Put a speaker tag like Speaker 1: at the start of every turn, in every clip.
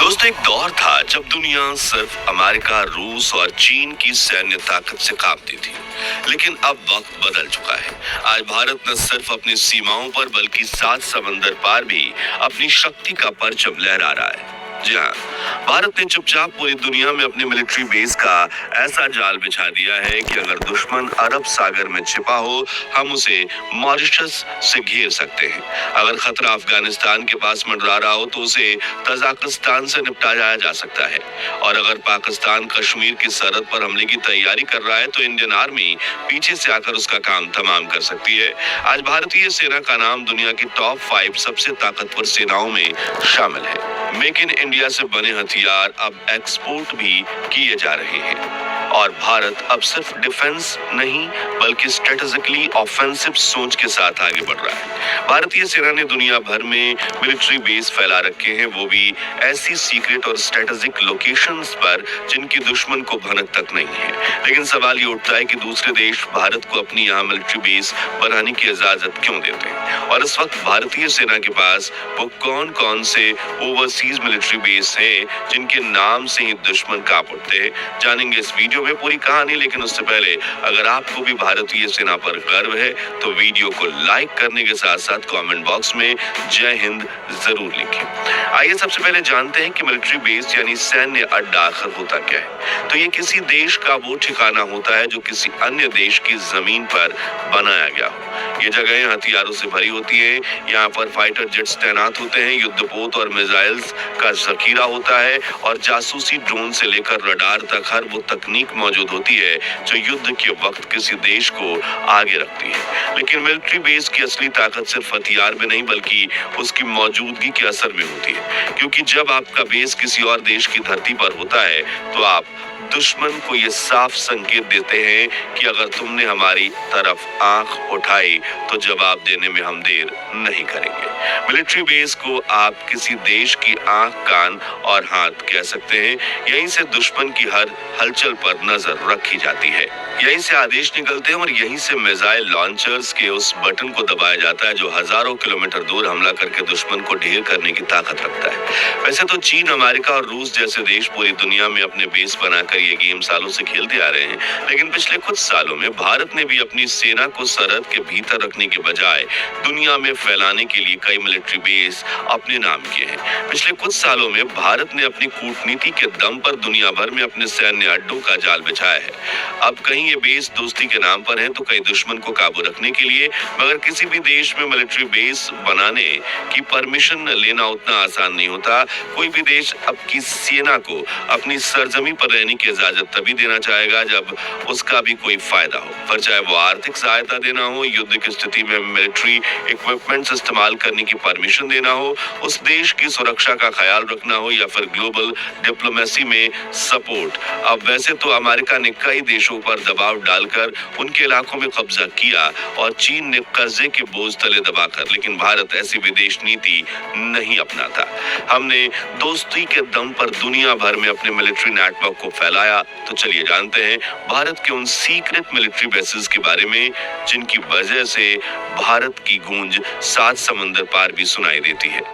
Speaker 1: दोस्तों, एक दौर था जब दुनिया सिर्फ अमेरिका, रूस और चीन की सैन्य ताकत से कांपती थी। लेकिन अब वक्त बदल चुका है। आज भारत न सिर्फ अपनी सीमाओं पर बल्कि सात समंदर पार भी अपनी शक्ति का परचम लहरा रहा है। जी हाँ, भारत ने चुपचाप पूरी दुनिया में अपने मिलिट्री बेस का ऐसा जाल बिछा दिया है कि अगर दुश्मन अरब सागर में छिपा हो, हम उसे मॉरिशस से घेर सकते हैं। अगर खतरा अफगानिस्तान के पास मंडरा रहा हो तो उसे तजाकिस्तान से निपटाया जा सकता है। और अगर पाकिस्तान कश्मीर की सरहद पर हमले की तैयारी कर रहा है तो इंडियन आर्मी पीछे से आकर उसका काम तमाम कर सकती है। आज भारतीय सेना का नाम दुनिया की टॉप 5 सबसे ताकतवर सेनाओं में शामिल है। मेक इन इंडिया से बने हथियार अब एक्सपोर्ट भी किए जा रहे हैं और भारत अब सिर्फ डिफेंस नहीं बल्कि स्ट्रेटेजिकली ऑफेंसिव सोच के साथ आगे बढ़ रहा है। भारतीय सेना ने दुनिया भर में मिलिट्री बेस फैला रखे हैं, वो भी ऐसी सीक्रेट और स्ट्रेटेजिक लोकेशंस पर जिनकी दुश्मन को भनक तक नहीं है। लेकिन सवाल ये उठता है कि दूसरे देश भारत को अपनी यहाँ मिलिट्री बेस बनाने की इजाजत क्यों देते हैं, और इस वक्त भारतीय सेना के पास वो कौन कौन से ओवरसीज मिलिट्री बेस हैं जिनके नाम से ही दुश्मन कांप उठते हैं। जानेंगे इस वीडियो में पूरी कहानी। लेकिन उससे पहले अगर आपको भी भारतीय सेना पर गर्व है तो वीडियो को लाइक करने के साथ साथ कमेंट बॉक्स में जय हिंद जरूर लिखें। आइए सबसे पहले जानते हैं कि मिलिट्री बेस यानी सैन्य अड्डा आखिर होता क्या है। तो ये किसी देश का वो ठिकाना होता है जो किसी अन्य देश की जमीन पर बनाया गया हो। ये जगह हथियारों से भरी होती है। यहाँ पर फाइटर जेट्स तैनात होते हैं, युद्धपोत और मिसाइल्स का जखीरा होता है और जासूसी ड्रोन से लेकर रडार तक हर वो तकनीक मौजूद होती है जो युद्ध के वक्त किसी देश को आगे रखती है। लेकिन मिलिट्री बेस की असली ताकत सिर्फ हथियार में नहीं बल्कि उसकी मौजूदगी के असर में होती है, क्योंकि जब आपका बेस किसी और देश की धरती पर होता है तो आप दुश्मन को ये साफ संकेत देते हैं कि अगर तुमने हमारी तरफ आंख उठाई तो जवाब देने में हम देर नहीं करेंगे। मिलिट्री बेस को आप किसी देश की आंख, कान और हाथ कह सकते हैं। यहीं से दुश्मन की हर हलचल पर नजर रखी जाती है, यहीं से आदेश निकलते हैं और यहीं से मिसाइल लॉन्चर्स के उस बटन को दबाया जाता है जो हजारों किलोमीटर दूर हमला करके दुश्मन को ढेर करने की ताकत रखता है। वैसे तो चीन, अमेरिका और रूस जैसे देश पूरी दुनिया में अपने बेस बनाकर ये गेम सालों से खेलते आ रहे हैं, लेकिन पिछले कुछ सालों में भारत ने भी अपनी सेना को सरहद के भीतर रखने के बजाय दुनिया में फैलाने के लिए कई मिलिट्री बेस अपने नाम किए हैं। पिछले कुछ सालों में भारत ने अपनी कूटनीति के दम पर दुनिया भर में अपने सैन्य अड्डों का जाल बिछाया है। अब कहीं ये बेस दोस्ती के नाम पर है तो कहीं दुश्मन को काबू रखने के लिए। मगर किसी भी देश में मिलिट्री बेस बनाने की परमिशन लेना उतना आसान नहीं होता। कोई भी देश अब की सेना को अपनी सरजमी पर रहने की इजाजत तभी देना चाहेगा जब उसका भी कोई फायदा हो, पर चाहे वो आर्थिक सहायता देना हो, युद्ध की स्थिति में मिलिट्री इक्विपमेंट्स इस्तेमाल करने की परमिशन देना हो, उस देश की सुरक्षा का ख्याल रखना हो या फिर ग्लोबल डिप्लोमेसी में सपोर्ट। अब वैसे तो अमेरिका ने कई देशों पर दबाव डालकर उनके इलाकों में कब्जा किया और चीन ने कर्जे के बोझ तले दबाकर, लेकिन भारत ऐसी विदेश नीति नहीं अपनाता। हमने दोस्ती के दम पर दुनिया भर में अपने मिलिट्री नेटवर्क को फैलाया। तो चलिए जानते हैं भारत के उन सीक्रेट मिलिट्री बेसेस के बारे में जिनकी वजह से भारत की गूंज सात समंदर पार भी सुनाई देती है।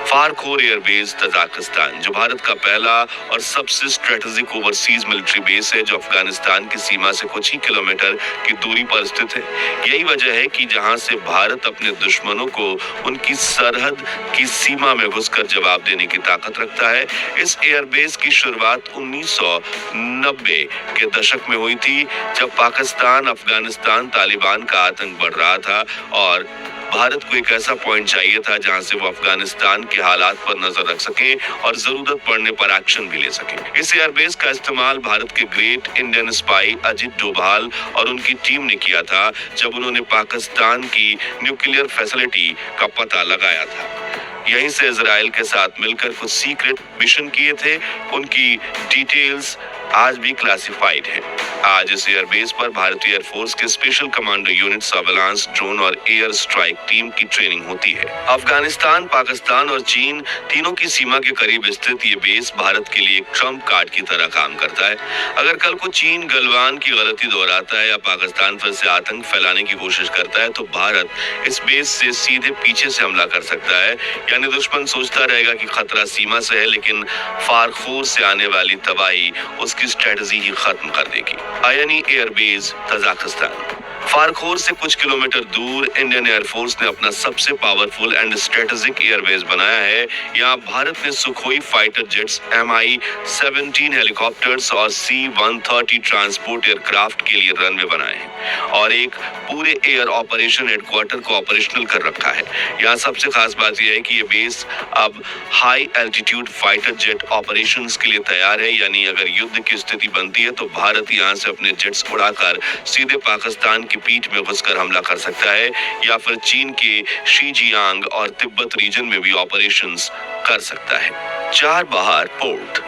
Speaker 1: फारखोर एयरबेस तजाकिस्तान, जो भारत का पहला और सबसे स्ट्रेटेजिक ओवरसीज मिलिट्री बेस है, जो अफगानिस्तान की सीमा से कुछ ही किलोमीटर की दूरी पर स्थित है। यही वजह है कि जहां से भारत अपने दुश्मनों को उनकी सरहद की सीमा में घुसकर जवाब देने की ताकत रखता है। इस एयरबेस की शुरुआत 1990 के दशक में हुई थी, जब पाकिस्तान, अफगानिस्तान, तालिबान का आतंक बढ़ रहा था और भारत को एक ऐसा पॉइंट चाहिए था जहां से वो अफगानिस्तान के हालात पर नजर रख सके और जरूरत पड़ने पर एक्शन भी ले सके। इस एयरबेस का इस्तेमाल भारत के great Indian spy Ajit Doval और उनकी टीम ने किया था जब उन्होंने पाकिस्तान की न्यूक्लियर फैसिलिटी का पता लगाया था। यहीं से इजराइल के साथ मिलकर कुछ सीक्रेट मिशन किए थे। उनकी डिटेल्स आज भी क्लासिफाइड है। आज इस एयरबेस पर भारतीय एयरफोर्स के special commando unit, surveillance drone और एयर स्ट्राइक टीम की ट्रेनिंग होती है। अफगानिस्तान, पाकिस्तान और चीन तीनों की सीमा के करीब स्थित ये बेस भारत के लिए एक ट्रम्प कार्ड की तरह काम करता है। अगर कल को चीन गलवान की गलती दोहराता है या पाकिस्तान फिर से आतंक फैलाने की कोशिश करता है तो भारत इस बेस से सीधे पीछे से हमला कर सकता है। यानी दुश्मन सोचता रहेगा कि खतरा सीमा से है, लेकिन फारखूर से आने वाली तबाही उसकी स्ट्रेटजी ही खत्म कर देगी। आयनी एयरबेस, तजाकिस्तान। फारखोर से कुछ किलोमीटर दूर इंडियन एयरफोर्स ने अपना सबसे पावरफुल एंड स्ट्रेटेजिक एयरबेस बनाया है। यहाँ भारत ने Sukhoi fighter jets, Mi-17 helicopters और C-130 ट्रांसपोर्ट एयरक्राफ्ट के लिए रनवे बनाए हैं और एक पूरे एयर ऑपरेशन हेडक्वार्टर को ऑपरेशनल कर रखा है। यहाँ सबसे खास बात यह है कि ये बेस अब high altitude fighter jet operations के लिए तैयार है। यानी अगर युद्ध की स्थिति बनती है तो भारत यहाँ से अपने जेट्स उड़ाकर सीधे पाकिस्तान की पीठ में घुसकर हमला कर सकता है या फिर चीन के शीजियांग और तिब्बत रीजन में भी ऑपरेशंस कर सकता है। चारबहार पोर्ट।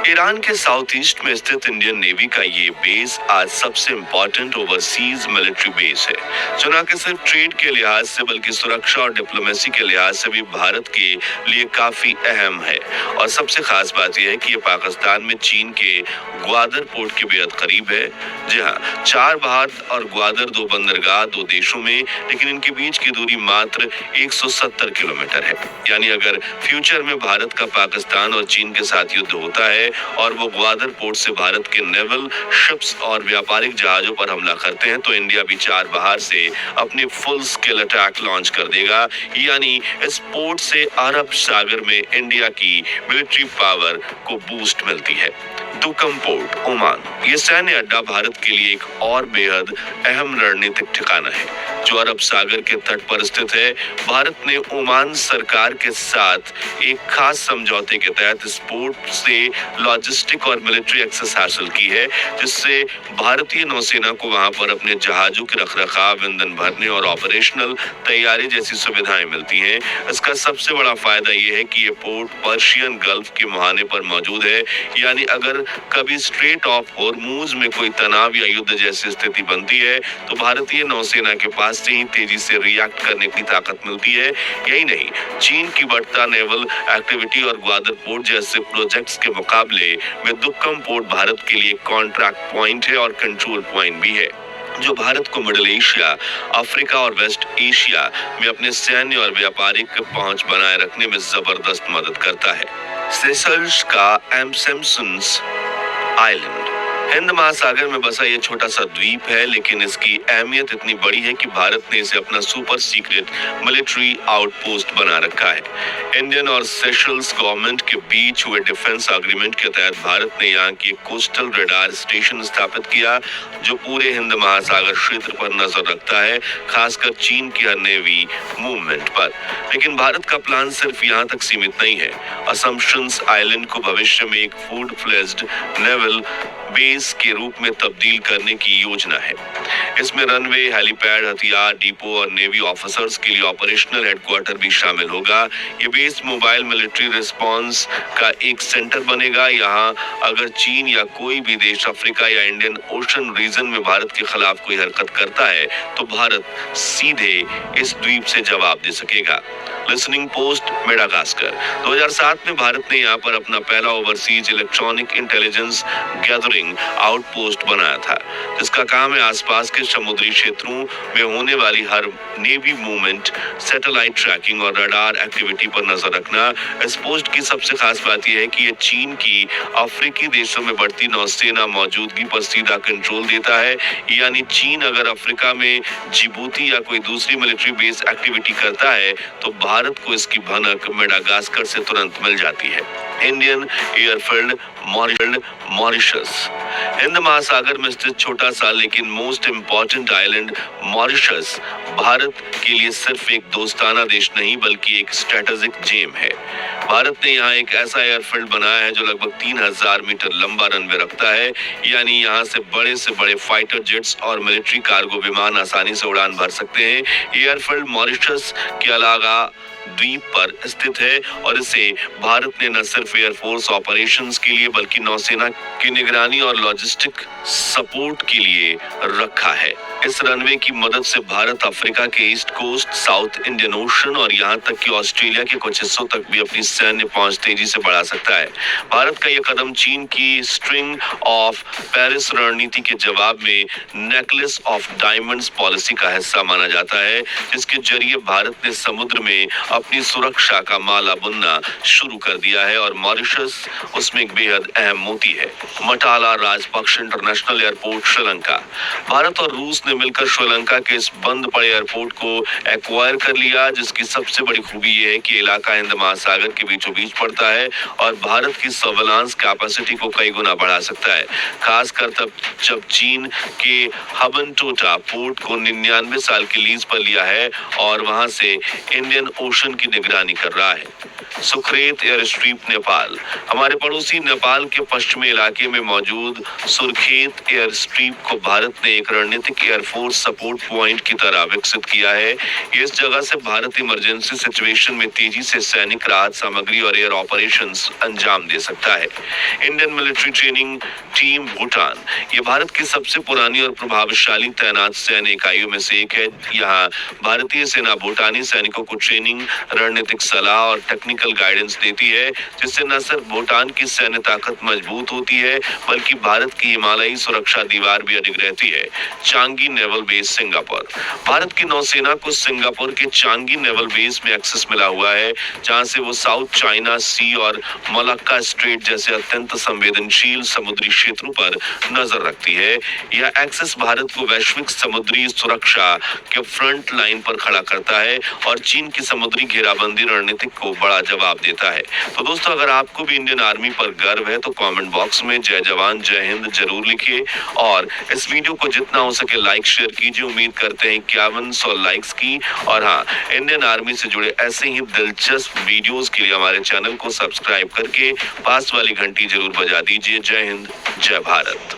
Speaker 1: ईरान के साउथ ईस्ट में स्थित इंडियन नेवी का ये बेस आज सबसे इम्पोर्टेंट ओवरसीज मिलिट्री बेस है, जो न कि सिर्फ ट्रेड के लिहाज से बल्कि सुरक्षा और डिप्लोमेसी के लिहाज से भी भारत के लिए काफी अहम है। और सबसे खास बात यह है कि ये पाकिस्तान में चीन के ग्वादर पोर्ट के बेहद करीब है। जी हाँ, चारबहार और ग्वादर दो बंदरगाह दो देशों में, लेकिन इनके बीच की दूरी मात्र 170 किलोमीटर है। यानी अगर फ्यूचर में भारत का पाकिस्तान और चीन के साथ युद्ध होता है और वो ग्वादर पोर्ट से भारत के नेवल शिप्स और व्यापारिक जहाजों पर हमला करते हैं तो इंडिया भी चारबहार से अपने फुल स्केल अटैक लॉन्च कर देगा। यानी इस पोर्ट से अरब सागर में इंडिया की मिलिट्री पावर को बूस्ट मिलती है। Duqm port, Oman. ये सैन्य अड्डा भारत के लिए एक और बेहद अहम रणनीतिक ठिकाना है जो अरब सागर के तट पर स्थित है। भारत ने ओमान सरकार के साथ एक खास समझौते के तहत इस पोर्ट से लॉजिस्टिक और मिलिट्री एक्सेस हासिल की है, जिससे भारतीय नौसेना को वहां पर अपने जहाजों के रखरखाव, ईंधन भरने और ऑपरेशनल तैयारी जैसी सुविधाएं मिलती हैं। इसका सबसे बड़ा फायदा यह है कि ये पोर्ट पर्शियन गल्फ के मुहाने पर मौजूद है। यानी अगर कभी स्ट्रेट ऑफ हॉर्मूज में कोई तनाव या युद्ध जैसी स्थिति बनती है तो भारतीय नौसेना के पास से ही तेजी से रिएक्ट करने की ताकत मिलती है। यही नहीं, चीन की बढ़ता नेवल एक्टिविटी और ग्वादर पोर्ट जैसे प्रोजेक्ट्स के मुकाबले में दुक्कम पोर्ट भारत के लिए कॉन्ट्रैक्ट पॉइंट है और कंट्रोल पॉइंट भी है, जो भारत को मिडिल एशिया, अफ्रीका और वेस्ट एशिया में अपने सैन्य और व्यापारिक पहुंच बनाए रखने में जबरदस्त मदद करता है। सेशल्स का एम्सेम्सन्स आइलैंड हिंद महासागर में बसा ये छोटा सा द्वीप है, लेकिन इसकी अहमियत इतनी बड़ी है कि भारत ने इसे अपना सुपर सीक्रेट मिलिट्री आउटपोस्ट बना रखा है। इंडियन और सेशल्स गवर्नमेंट के बीच हुए डिफेंस एग्रीमेंट के तहत भारत ने यहाँ की कोस्टल रडार स्टेशन स्थापित किया, जो पूरे हिंद महासागर क्षेत्र पर नजर रखता है, खासकर चीन की नेवी मूवमेंट पर। लेकिन भारत का प्लान सिर्फ यहाँ तक सीमित नहीं है। असम्पशंस आइलैंड को भविष्य में एक फुल फ्लेज्ड नेवल बेस के रूप में तब्दील करने की योजना है। इसमें रनवे, हेलीपैड, हथियार डिपो और नेवी ऑफिसर्स के लिए ऑपरेशनल हेडक्वार्टर भी शामिल होगा। ये बेस मोबाइल मिलिट्री रिस्पांस का एक सेंटर बनेगा। यहाँ अगर चीन या कोई भी देश अफ्रीका या इंडियन ओशन रीजन में भारत के खिलाफ कोई हरकत करता है तो भारत सीधे इस द्वीप से जवाब दे सकेगा। Listening post, Madagascar. 2007 में भारत ने यहाँ पर अपना पहला overseas electronic intelligence gathering outpost बनाया था, जिसका काम है आसपास के समुद्री क्षेत्रों में होने वाली हर नेवी मूवमेंट, सैटेलाइट ट्रैकिंग और रडार एक्टिविटी पर नजर रखना। इस पोस्ट की सबसे खास बात यह है कि ये चीन की अफ्रीकी देशों में बढ़ती नौसेना मौजूदगी पर सीधा कंट्रोल देता है। यानी चीन अगर अफ्रीका में जिबूती या कोई दूसरी मिलिट्री बेस एक्टिविटी करता है तो भारत को इसकी भनक मेडागास्कर से तुरंत मिल जाती है। Indian airfield Mauritius. हिंद महासागर में स्थित छोटा सा लेकिन most important island Mauritius Bharat के लिए सिर्फ एक दोस्ताना देश नहीं बल्कि एक स्ट्रेटेजिक जेम है। भारत ने यहाँ एक ऐसा एयरफील्ड बनाया है जो लगभग 3000 मीटर लंबा रनवे रखता है। यानी यहाँ से बड़े फाइटर जेट्स और मिलिट्री कार्गो विमान आसानी से उड़ान भर सकते हैं। एयरफील्ड मॉरिशस के अलावा द्वीप पर स्थित है और इसे भारत ने न सिर्फ सिर्फ एयरफोर्स ऑपरेशंस के लिए बल्कि नौसेना की निगरानी और लॉजिस्टिक सपोर्ट के लिए रखा है। इस रनवे की मदद से भारत अफ्रीका के east coast, south Indian ocean और यहाँ तक कि ऑस्ट्रेलिया के कुछ हिस्सों तक भी अपनी सैन्य पहुंच तेजी से बढ़ा सकता है। भारत का यह कदम चीन की स्ट्रिंग ऑफ पेरिस रणनीति के जवाब में नेकलेस ऑफ डायमंड्स पॉलिसी का हिस्सा माना जाता है, जिसके जरिए भारत ने समुद्र में अपनी सुरक्षा का माला बुनना शुरू कर दिया है और मॉरिशस उसमें एक बेहद अहम मोती है। मटाला राजपक्ष इंटरनेशनल एयरपोर्ट श्रीलंका। भारत और रूस ने मिलकर श्रीलंका के इस बंद पड़े एयरपोर्ट को एक्वायर कर लिया, जिसकी सबसे बड़ी खूबी यह है कि इलाका हिंद महासागर के बीचों बीच पड़ता है और भारत की सर्विलांस कैपेसिटी को कई गुना बढ़ा सकता है, खासकर तब जब चीन के हबनटोटा पोर्ट को 99 साल की लीज पर लिया है और वहां से इंडियन ओशन की निगरानी कर रहा है। सुखरेत एयर स्ट्रिप नेपाल। हमारे पड़ोसी नेपाल के पश्चिमी इलाके में मौजूद सुरखेत एयर स्ट्रिप को भारत ने एक रणनीतिक एयरफोर्स सपोर्ट पॉइंट की तरह विकसित किया है। इस जगह से भारत इमरजेंसी सिचुएशन में तेजी से सैनिक राहत सामग्री और एयर ऑपरेशंस अंजाम दे सकता है। Indian military training team Bhutan. ये भारत की सबसे पुरानी और प्रभावशाली तैनात सैन्य इकाइयों में से एक है। यहाँ भारतीय सेना भूटानी सैनिकों को ट्रेनिंग, रणनीतिक सलाह और टेक्निकल गाइडेंस देती है, जिससे न सिर्फ भूटान की सैन्य ताकत मजबूत होती है बल्कि भारत की हिमालयी सुरक्षा दीवार भी अडिग रहती है। Changi naval base Singapore. Bharat की नौसेना को सिंगापुर के चांगी नेवल बेस में एक्सेस मिला हुआ है, जहां से वो साउथ चाइना सी और मलक्का स्ट्रेट जैसे अत्यंत संवेदनशील समुद्री क्षेत्रों पर नजर रखती है। यह एक्सेस भारत को वैश्विक समुद्री सुरक्षा के फ्रंट लाइन पर खड़ा करता है और चीन की समुद्री घेराबंदी रणनीति को बड़ा जवाब देता है। तो दोस्तों, अगर आपको भी इंडियन आर्मी पर गर्व है तो कमेंट बॉक्स में जय जवान जय हिंद जरूर लिखिए और इस वीडियो को जितना हो सके लाइक शेयर कीजिए। उम्मीद करते हैं 5100 लाइक्स की। और हाँ, इंडियन आर्मी से जुड़े ऐसे ही दिलचस्प वीडियोस के लिए हमारे चैनल को सब्सक्राइब करके पास वाली घंटी जरूर बजा दीजिए। जय हिंद, जय भारत।